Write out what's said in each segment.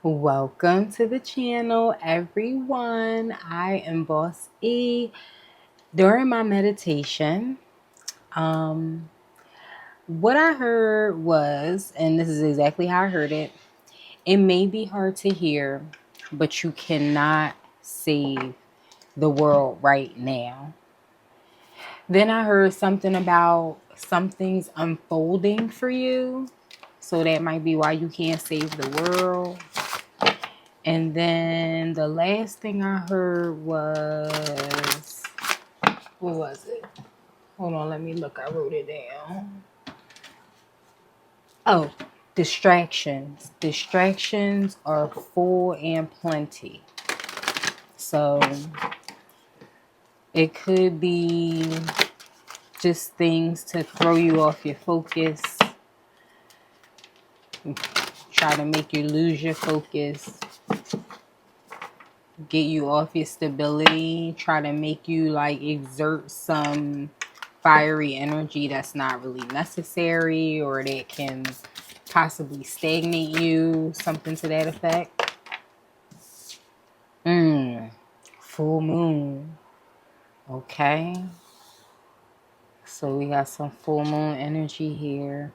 Welcome to the channel, everyone. I am Boss E. During my meditation, um, what I heard was, and this is exactly how I heard it, it may be hard to hear, but you cannot save the world right now. Then I heard something about something's unfolding for you, so that might be why you can't save the world. And then the last thing I heard was, what was it? Hold on, let me look. I wrote it down. Oh, distractions. Distractions are full and plenty. So it could be just things to throw you off your focus, try to make you lose your focus, get you off your stability, try to make you like exert some fiery energy that's not really necessary, or that can possibly stagnate you, something to that effect. Full moon. Okay. So we got some full moon energy here.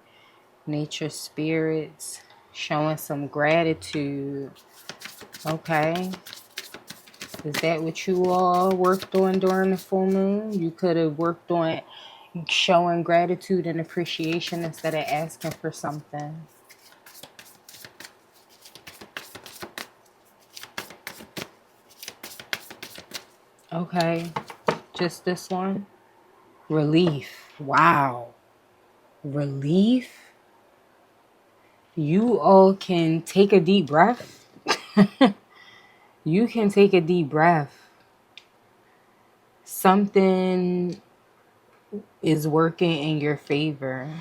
Nature spirits showing some gratitude. Okay. Is that what you all worked on during the full moon? You could have worked on showing gratitude and appreciation instead of asking for something. Okay, just this one. Relief. Wow. Relief. You all can take a deep breath. You can take a deep breath. Something is working in your favor.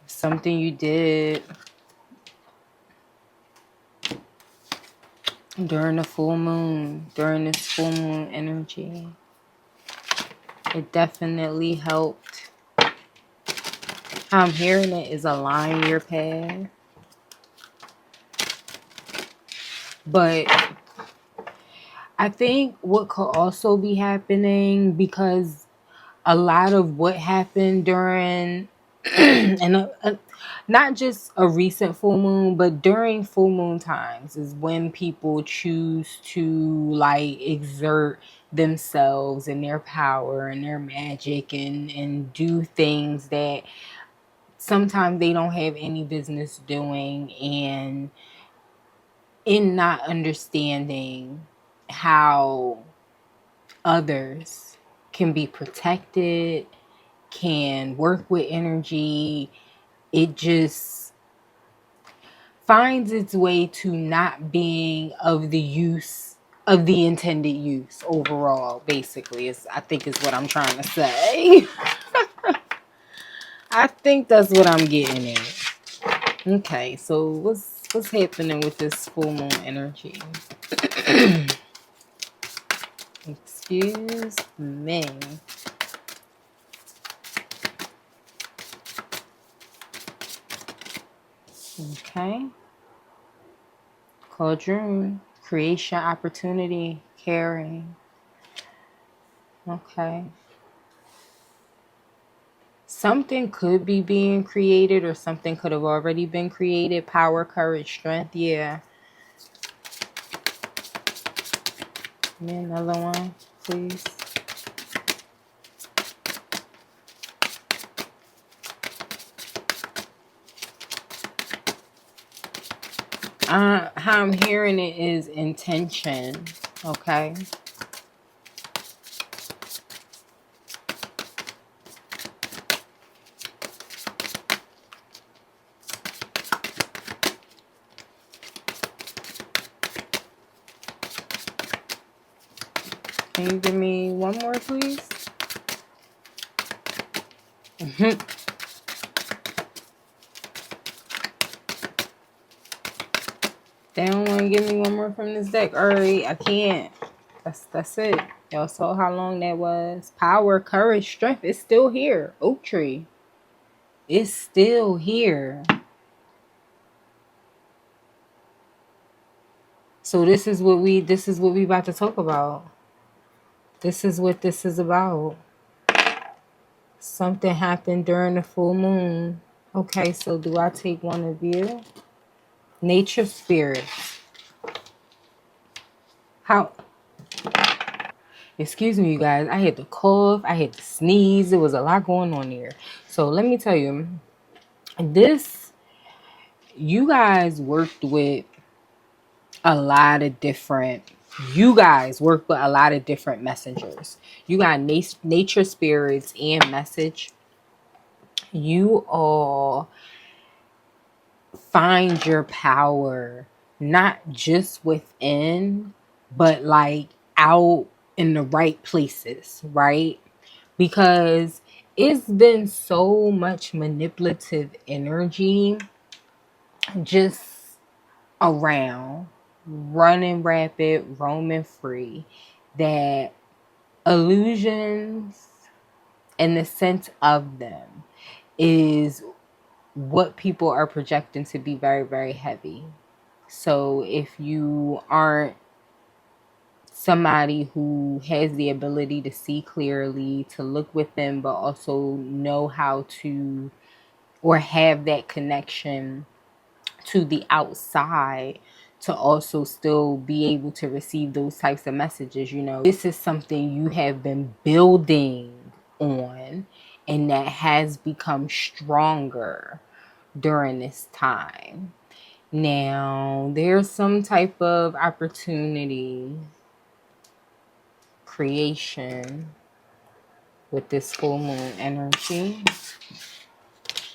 Something you did during the full moon, during this full moon energy. It definitely helped. How I'm hearing it is align your path. But I think what could also be happening, because a lot of what happened during and not just a recent full moon, but during full moon times is when people choose to like exert themselves and their power and their magic and do things that sometimes they don't have any business doing, and in not understanding how others can be protected, can work with energy. It just finds its way to not being of the use of the intended use overall, basically, is I think is what I'm trying to say. I think that's what I'm getting at. Okay, so what's happening with this full moon energy? Excuse me. Okay. Cauldron, creation, opportunity, caring. Okay. Something could be being created, or something could have already been created. Power, courage, strength. Yeah. Give me another one, please. How I'm hearing it is intention. Okay. Can you give me one more, please? They don't want to give me one more from this deck. Alright, I can't. That's it. Y'all saw how long that was. Power, courage, strength. It's still here. Oak tree. It's still here. So this is what we about to talk about. This is what this is about. Something happened during the full moon. Okay, so do I take one of you? Nature spirits. How? Excuse me, you guys. I had to cough. I had to sneeze. There was a lot going on here. So let me tell you, this, you guys worked with a lot of different, you guys work with a lot of different messengers. You got nature spirits and message. You all find your power not just within, but like out in the right places, right? Because it's been so much manipulative energy just around, running rapid, roaming free, that illusions and the sense of them is what people are projecting to be very, very heavy. So if you aren't somebody who has the ability to see clearly, to look within, but also know how to, or have that connection to the outside, to also still be able to receive those types of messages, this is something you have been building on, and that has become stronger during this time. Now, there's some type of opportunity creation with this full moon energy.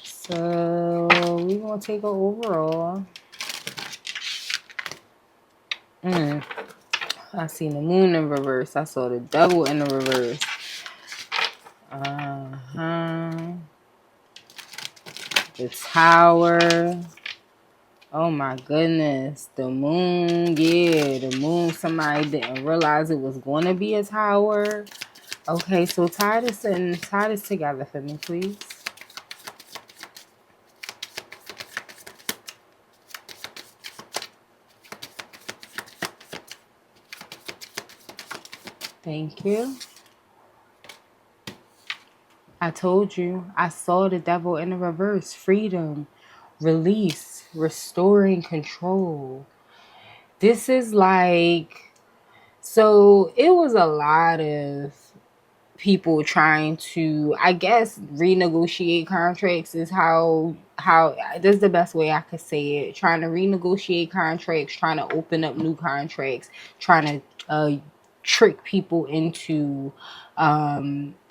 So we're going to take an overall. I seen the moon in reverse. I saw the devil in the reverse. The tower. Oh my goodness. The moon. Yeah, the moon. Somebody didn't realize it was going to be a tower. Okay, so tie this together for me, please. Thank you. I told you, I saw the devil in the reverse. Freedom, release, restoring control. This is like, so it was a lot of people trying to, I guess, renegotiate contracts is how this is the best way I could say it. Trying to renegotiate contracts, trying to open up new contracts, trying to trick people into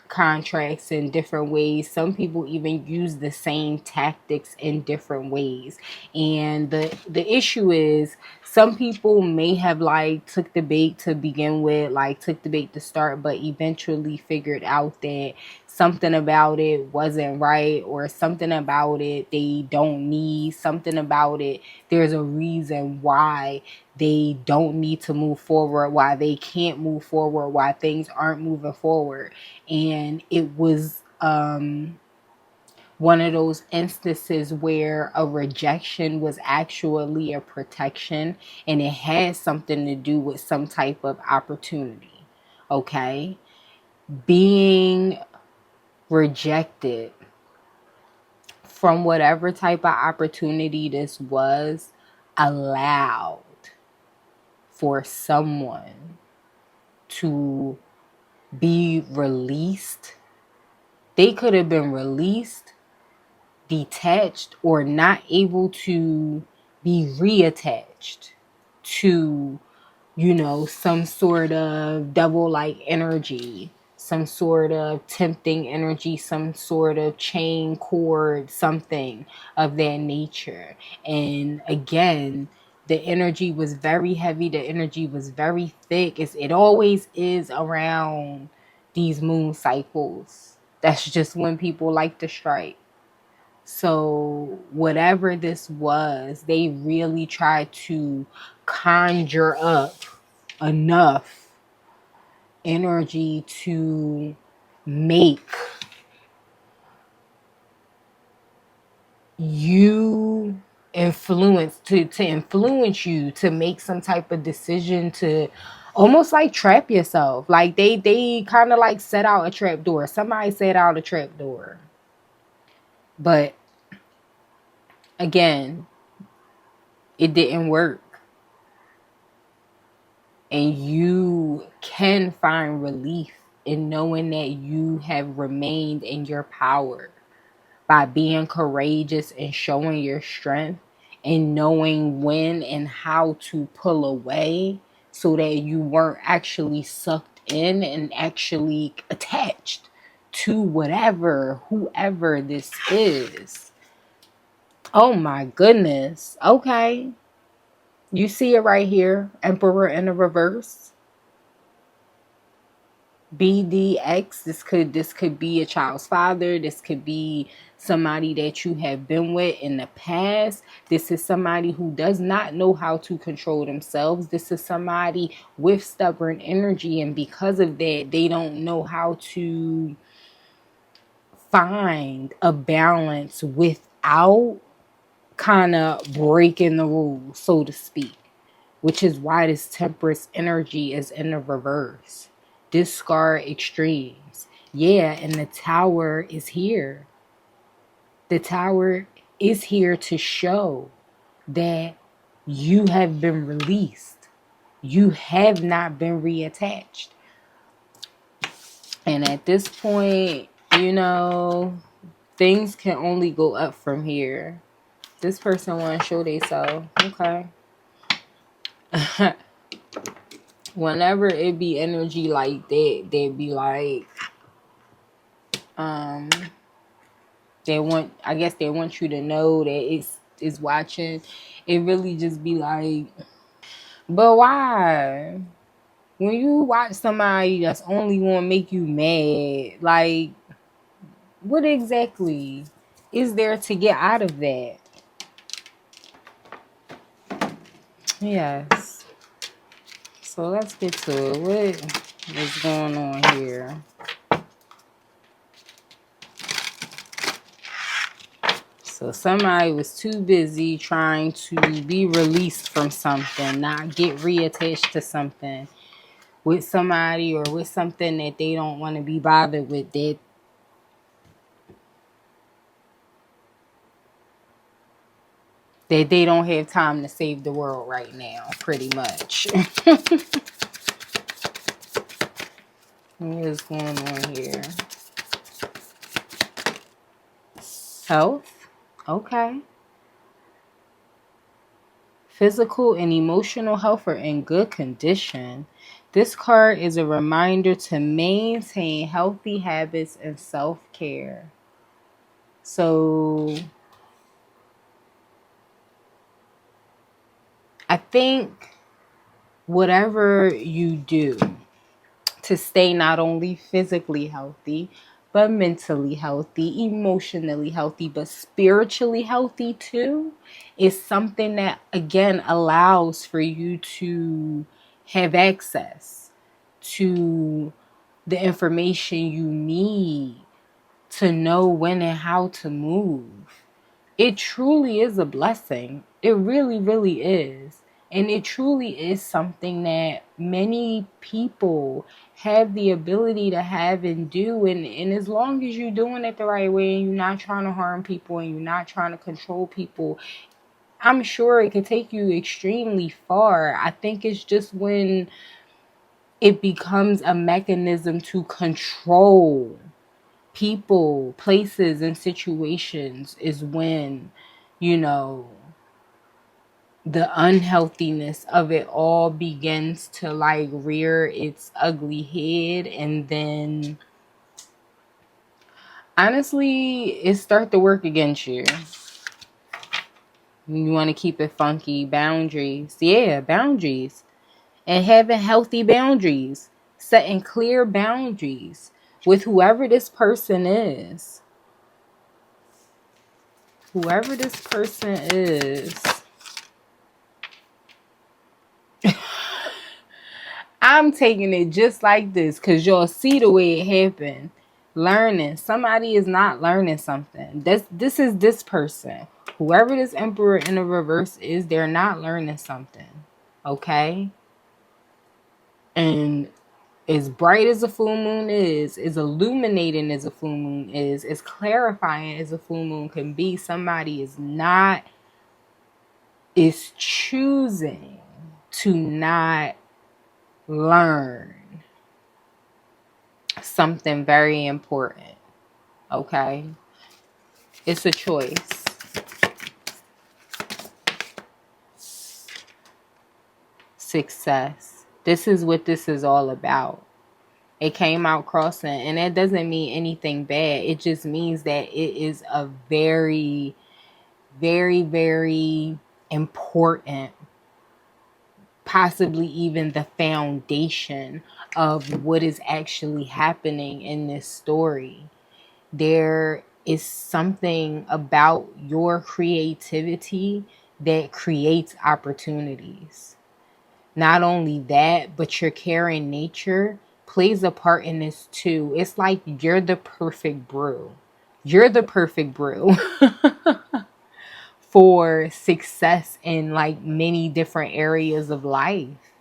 contracts in different ways. Some people even use the same tactics in different ways. And the issue is, some people may have took the bait to begin with, took the bait to start, but eventually figured out that something about it wasn't right, or something about it they don't need, something about it, there's a reason why they don't need to move forward, why they can't move forward, why things aren't moving forward. And it was one of those instances where a rejection was actually a protection, and it had something to do with some type of opportunity. Okay? Being rejected from whatever type of opportunity this was allowed for someone to be released. They could have been released, detached, or not able to be reattached to, some sort of devil-like energy, some sort of tempting energy, some sort of chain cord, something of that nature. And again, the energy was very heavy. The energy was very thick. It always is around these moon cycles. That's just when people like to strike. So whatever this was, they really tried to conjure up enough energy to make you influence you to make some type of decision, to almost like trap yourself. Like they kind of like set out a trap door. Somebody set out a trap door. But again, it didn't work. And you can find relief in knowing that you have remained in your power by being courageous and showing your strength and knowing when and how to pull away so that you weren't actually sucked in and actually attached to whoever this is. Oh my goodness. Okay. You see it right here. Emperor in the reverse. BDX. This could be a child's father. This could be somebody that you have been with in the past. This is somebody who does not know how to control themselves. This is somebody with stubborn energy, and because of that, they don't know how to find a balance without kind of breaking the rules, so to speak. Which is why this Temperance energy is in the reverse. Discard extremes. Yeah, and the Tower is here. The Tower is here to show that you have been released. You have not been reattached. And at this point, things can only go up from here. This person want to show themselves. Okay. Whenever it be energy like that, they be like, they want you to know that it's watching. It really just be like, but why? When you watch somebody that's only gonna make you mad, like, what exactly is there to get out of that? Yes. So let's get to it. What is going on here? So somebody was too busy trying to be released from something, not get reattached to something with somebody or with something that they don't want to be bothered with, that they don't have time to save the world right now, pretty much. What is going on here? Health. Okay. Physical and emotional health are in good condition. This card is a reminder to maintain healthy habits and self-care. So I think whatever you do to stay not only physically healthy, but mentally healthy, emotionally healthy, but spiritually healthy too, is something that, again, allows for you to have access to the information you need to know when and how to move. It truly is a blessing. It really, really is. And it truly is something that many people have the ability to have and do. And as long as you're doing it the right way and you're not trying to harm people and you're not trying to control people, I'm sure it could take you extremely far. I think it's just when it becomes a mechanism to control people, places, and situations is when, the unhealthiness of it all begins to like rear its ugly head. And then honestly, it start to work against you. You want to keep it funky. Boundaries. Yeah, boundaries. And having healthy boundaries. Setting clear boundaries with whoever this person is. Whoever this person is. I'm taking it just like this because y'all see the way it happened. Learning. Somebody is not learning something. This is this person. Whoever this Emperor in the reverse is, they're not learning something. Okay? And as bright as a full moon is, as illuminating as a full moon is, as clarifying as a full moon can be, somebody is choosing to not learn something very important. Okay? It's a choice. Success. This is what this is all about. It came out crossing, and that doesn't mean anything bad. It just means that it is a very, very, very important, possibly even the foundation of what is actually happening in this story. There is something about your creativity that creates opportunities. Not only that, but your caring nature plays a part in this too. It's like you're the perfect brew. You're the perfect brew for success in like many different areas of life.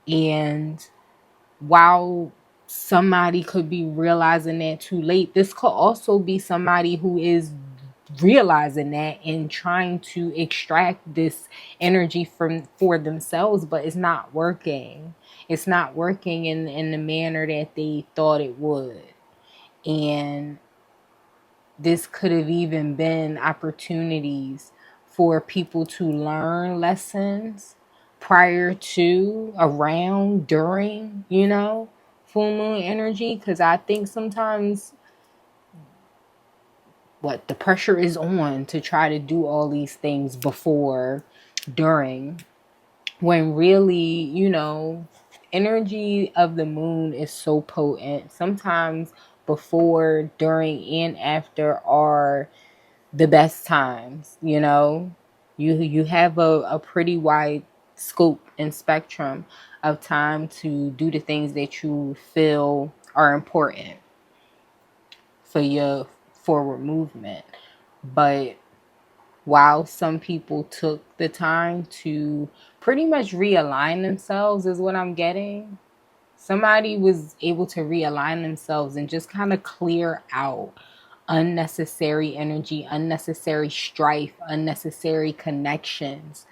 And while somebody could be realizing that too late, this could also be somebody who is realizing that and trying to extract this energy for themselves, but it's not working. It's not working in the manner that they thought it would. And this could have even been opportunities for people to learn lessons prior to, around, during, full moon energy. Because I think sometimes the pressure is on to try to do all these things before, during, when really, energy of the moon is so potent. Sometimes before, during, and after are the best times. You have a pretty wide scope and spectrum of time to do the things that you feel are important for your forward movement. But while some people took the time to pretty much realign themselves, is what I'm getting. Somebody was able to realign themselves and just kind of clear out unnecessary energy, unnecessary strife, unnecessary connections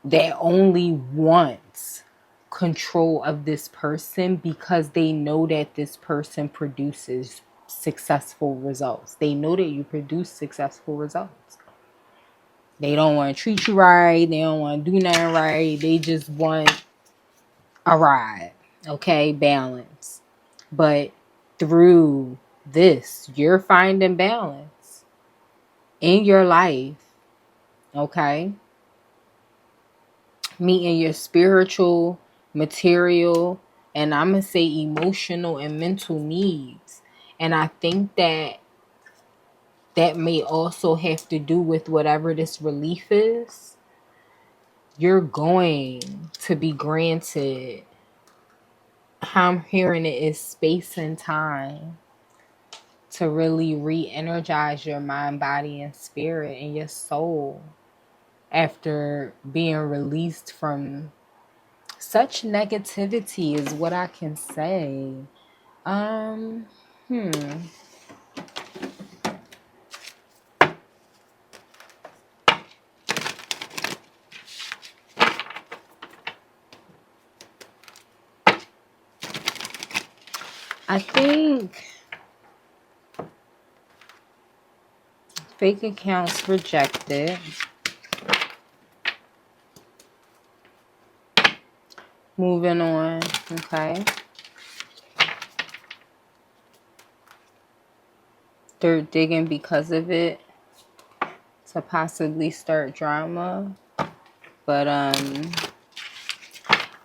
that only wants control of this person because they know that this person produces successful results. They know that you produce successful results. They don't want to treat you right. They don't want to do nothing right. They just want a ride. Okay, balance. But through this, you're finding balance in your life. Okay? Meeting your spiritual, material, and I'm going to say emotional and mental needs. And I think that may also have to do with whatever this relief is. You're going to be granted, how I'm hearing it, is space and time to really re-energize your mind, body, and spirit and your soul after being released from such negativity, is what I can say. I think fake accounts rejected. Moving on, okay. They're digging because of it to possibly start drama. But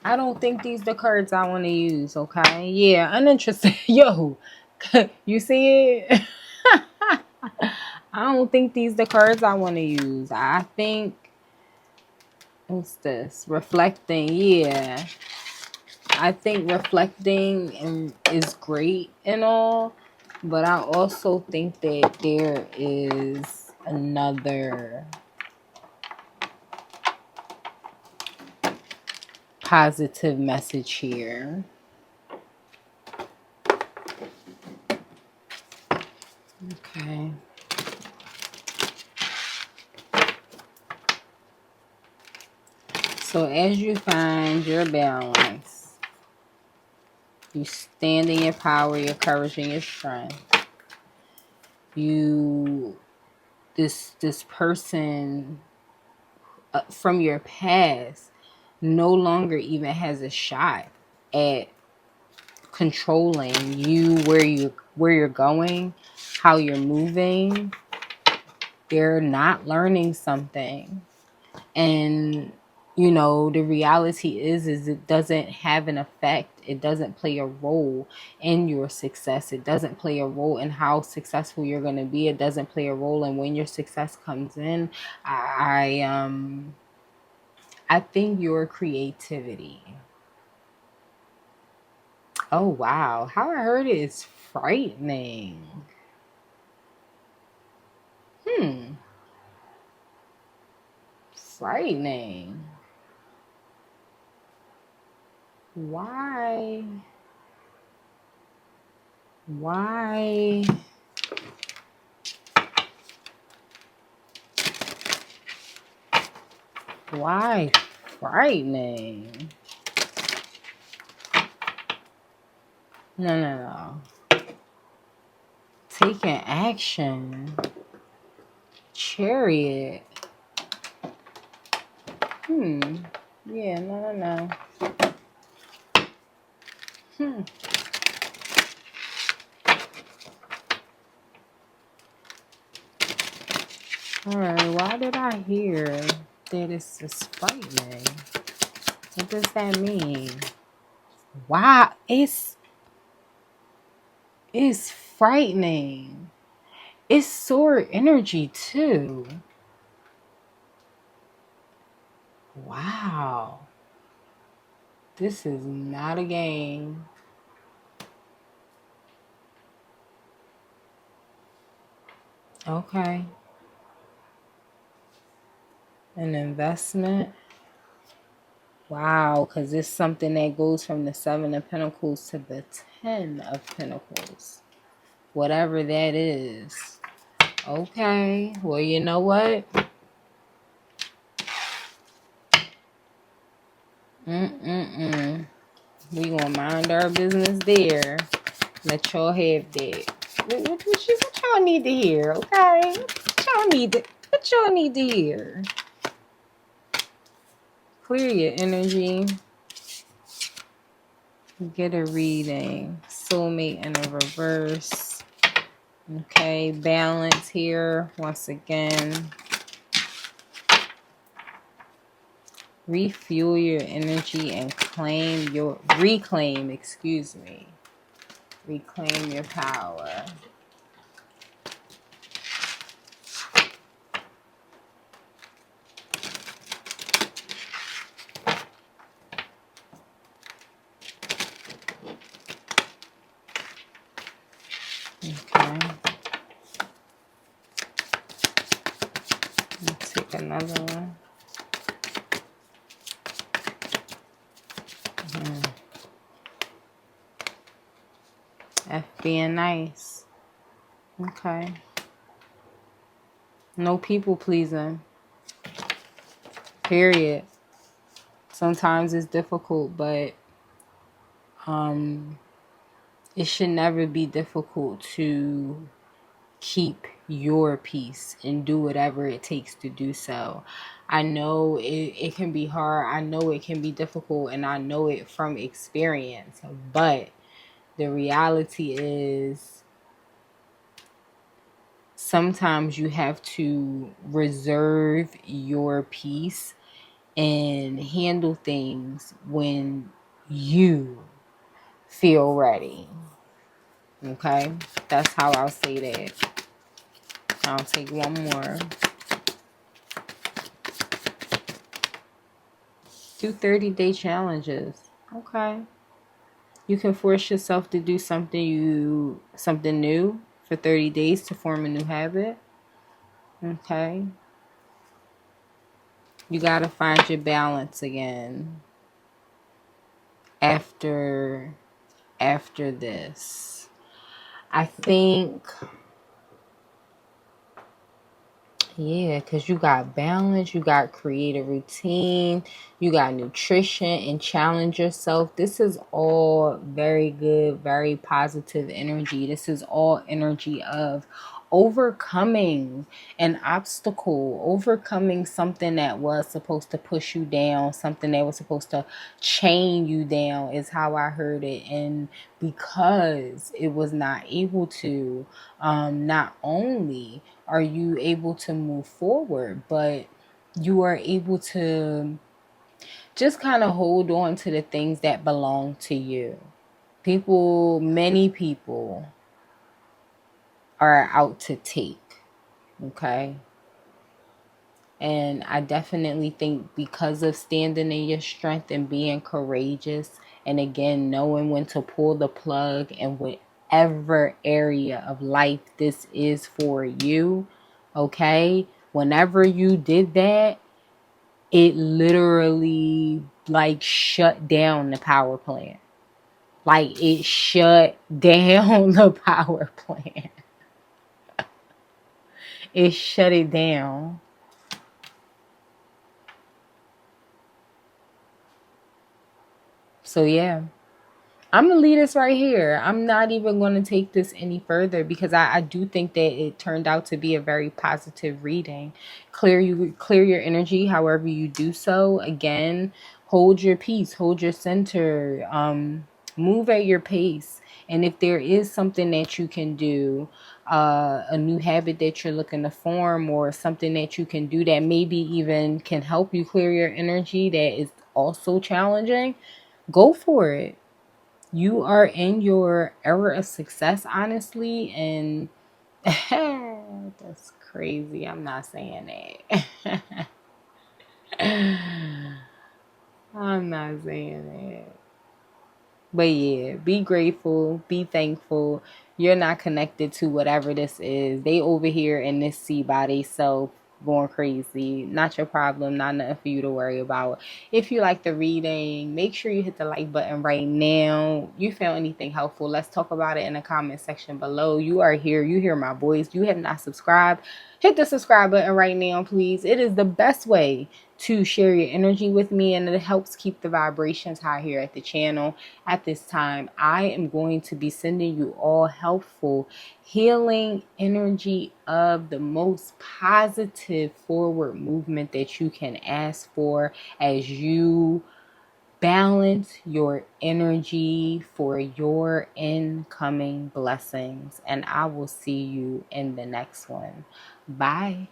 I don't think these the cards I want to use, okay? Yeah, uninterested. Yo, you see it? I don't think these the cards I want to use. I think, what's this? Reflecting, yeah. I think reflecting is great and all, but I also think that there is another positive message here. Okay. So as you find your balance, you stand in your power, your courage, and your strength. This person from your past no longer even has a shot at controlling you, where you're going, how you're moving. They're not learning something. And the reality is it doesn't have an effect. It doesn't play a role in your success. It doesn't play a role in how successful you're going to be. It doesn't play a role in when your success comes in. I think your creativity. Oh wow, how I heard it is frightening. Frightening. Why? Why? Why frightening? No. Taking action. Chariot. Yeah, no. Alright, why did I hear that it's just frightening? What does that mean? Wow, it's frightening. It's sword energy too. Wow. This is not a game. Okay. An investment. Wow, because it's something that goes from the 7 of Pentacles to the 10 of Pentacles. Whatever that is. Okay. Well, you know what? We gonna mind our business there. Let y'all have that. What y'all need to hear, okay? What y'all need to hear? Clear your energy. Get a reading. Soulmate in a reverse. Okay, balance here once again. Refuel your energy and reclaim your power. Okay. Let's take another one. F being nice. Okay. No people pleasing. Period. Sometimes it's difficult, but it should never be difficult to keep your peace and do whatever it takes to do so. I know it can be hard. I know it can be difficult, and I know it from experience. But the reality is sometimes you have to reserve your peace and handle things when you feel ready. Okay? That's how I'll say that. I'll take one more. Do 30-day challenges. Okay. You can force yourself to do something new for 30 days to form a new habit. Okay. You got to find your balance again. after this. I think, yeah, because you got balance, you got create a routine, you got nutrition and challenge yourself. This is all very good, very positive energy. This is all energy of overcoming an obstacle, overcoming something that was supposed to push you down, something that was supposed to chain you down, is how I heard it. And because it was not able to, not only are you able to move forward, but you are able to just kind of hold on to the things that belong to you. Many people are out to take, okay? And I definitely think because of standing in your strength and being courageous, and again, knowing when to pull the plug and whatever area of life this is for you, okay? Whenever you did that, it literally like shut down the power plant. Like it shut down the power plant. It shut it down. So yeah. I'm gonna leave this right here. I'm not even going to take this any further because I do think that it turned out to be a very positive reading. Clear your energy however you do so. Again, hold your peace, hold your center, move at your pace. And if there is something that you can do, a new habit that you're looking to form, or something that you can do that maybe even can help you clear your energy that is also challenging, go for it. You are in your era of success, honestly, and that's crazy. I'm not saying that. I'm not saying that. But yeah, be grateful, be thankful. You're not connected to whatever this is. They over here in this sea by themselves going crazy. Not your problem, not nothing for you to worry about. If you like the reading, make sure you hit the like button right now. You found anything helpful, let's talk about it in the comment section below. You are here, you hear my voice. You have not subscribed, hit the subscribe button right now, please. It is the best way to share your energy with me, and it helps keep the vibrations high here at the channel. At this time, I am going to be sending you all helpful healing energy of the most positive forward movement that you can ask for as you balance your energy for your incoming blessings. And I will see you in the next one. Bye.